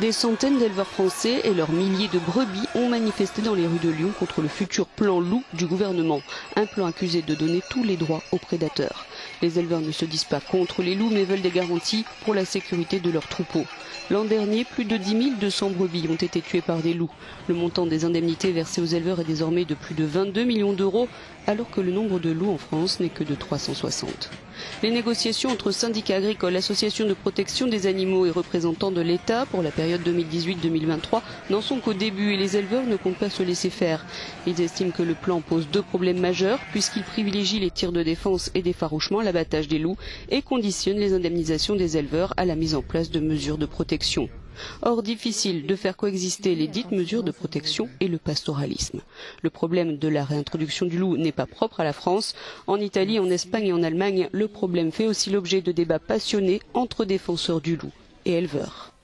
Des centaines d'éleveurs français et leurs milliers de brebis ont manifesté dans les rues de Lyon contre le futur plan loup du gouvernement. Un plan accusé de donner tous les droits aux prédateurs. Les éleveurs ne se disent pas contre les loups mais veulent des garanties pour la sécurité de leurs troupeaux. L'an dernier, plus de 10 200 brebis ont été tuées par des loups. Le montant des indemnités versées aux éleveurs est désormais de plus de 22 millions d'euros, alors que le nombre de loups en France n'est que de 360. Les négociations entre syndicats agricoles, associations de protection des animaux et représentants de l'État pour la période 2018-2023 n'en sont qu'au début et les éleveurs ne comptent pas se laisser faire. Ils estiment que le plan pose deux problèmes majeurs puisqu'il privilégie les tirs de défense et d'effarouchement à l'abattage des loups et conditionne les indemnisations des éleveurs à la mise en place de mesures de protection. Or, difficile de faire coexister les dites mesures de protection et le pastoralisme. Le problème de la réintroduction du loup n'est pas propre à la France. En Italie, en Espagne et en Allemagne, le problème fait aussi l'objet de débats passionnés entre défenseurs du loup et éleveurs.